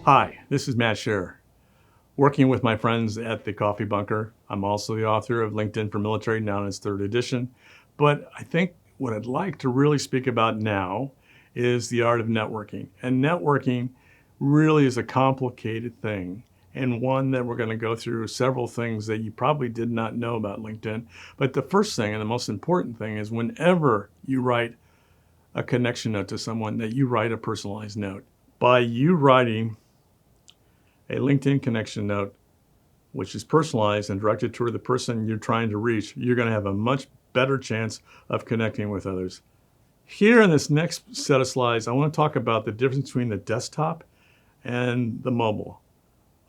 Hi, this is Matt Scherer. Working with my friends at the Coffee Bunker, I'm also the author of LinkedIn for Military, now in its third edition. But I think what I'd like to really speak about now is the art of networking. And networking really is a complicated thing, and one that we're going to go through several things that you probably did not know about LinkedIn. But the first thing and the most important thing is whenever you write a connection note to someone, that you write a personalized note. By you writing a LinkedIn connection note, which is personalized and directed toward the person you're trying to reach, you're going to have a much better chance of connecting with others. Here in this next set of slides, I want to talk about the difference between the desktop and the mobile.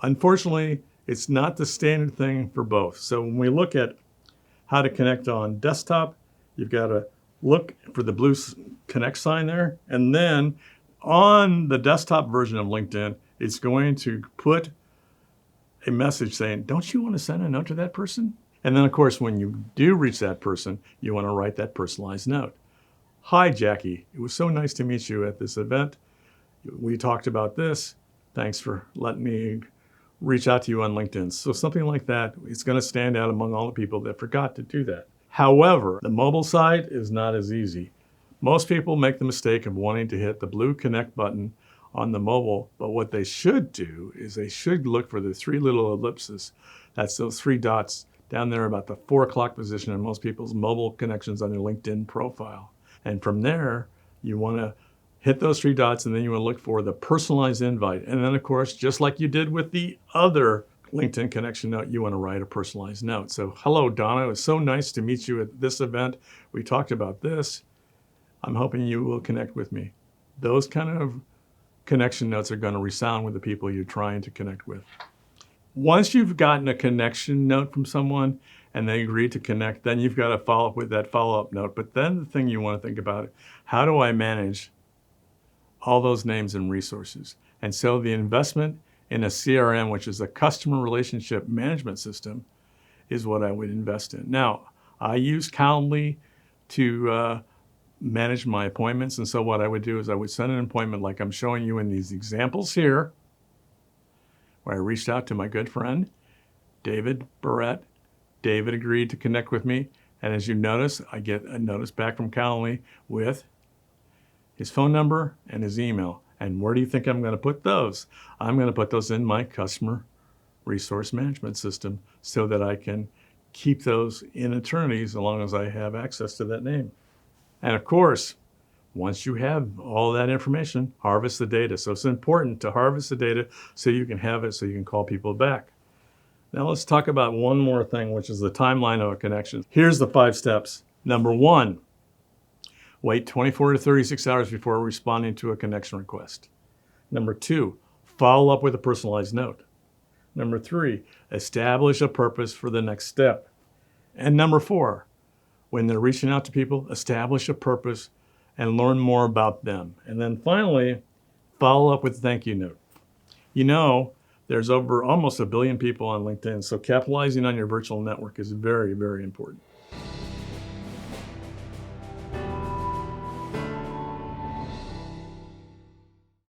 Unfortunately, it's not the standard thing for both. So when we look at how to connect on desktop, you've got to look for the blue connect sign there. And then on the desktop version of LinkedIn, it's going to put a message saying, don't you want to send a note to that person? And then, of course, when you do reach that person, you want to write that personalized note. Hi, Jackie. It was so nice to meet you at this event. We talked about this. Thanks for letting me reach out to you on LinkedIn. So something like that, it's going to stand out among all the people that forgot to do that. However, the mobile side is not as easy. Most people make the mistake of wanting to hit the blue connect button on the mobile, but what they should do is they should look for the three little ellipses. That's those three dots down there about the 4 o'clock position in most people's mobile connections on their LinkedIn profile. And from there, you want to hit those three dots, and then you want to look for the personalized invite. And then, of course, just like you did with the other LinkedIn connection note, you want to write a personalized note. So, hello, Donna. It was so nice to meet you at this event. We talked about this. I'm hoping you will connect with me. Those kind of connection notes are going to resound with the people you're trying to connect with. Once you've gotten a connection note from someone and they agree to connect, then you've got to follow up with that follow-up note. But then the thing you want to think about, how do I manage all those names and resources? And so the investment in a CRM, which is a customer relationship management system, is what I would invest in. Now, I use Calendly to manage my appointments. And so what I would do is I would send an appointment like I'm showing you in these examples here, where I reached out to my good friend, David Barrett. David agreed to connect with me. And as you notice, I get a notice back from Calendly with his phone number and his email. And where do you think I'm going to put those? I'm going to put those in my customer resource management system so that I can keep those in eternity as long as I have access to that name. And of course, once you have all that information, harvest the data. So it's important to harvest the data so you can have it, so you can call people back. Now let's talk about one more thing, which is the timeline of a connection. Here's the 5 steps. Number 1, wait 24 to 36 hours before responding to a connection request. Number 2, follow up with a personalized note. Number 3, establish a purpose for the next step. And number 4, when they're reaching out to people, establish a purpose and learn more about them. And then finally, follow up with a thank you note. You know, there's over almost 1 billion people on LinkedIn, so capitalizing on your virtual network is very, very important.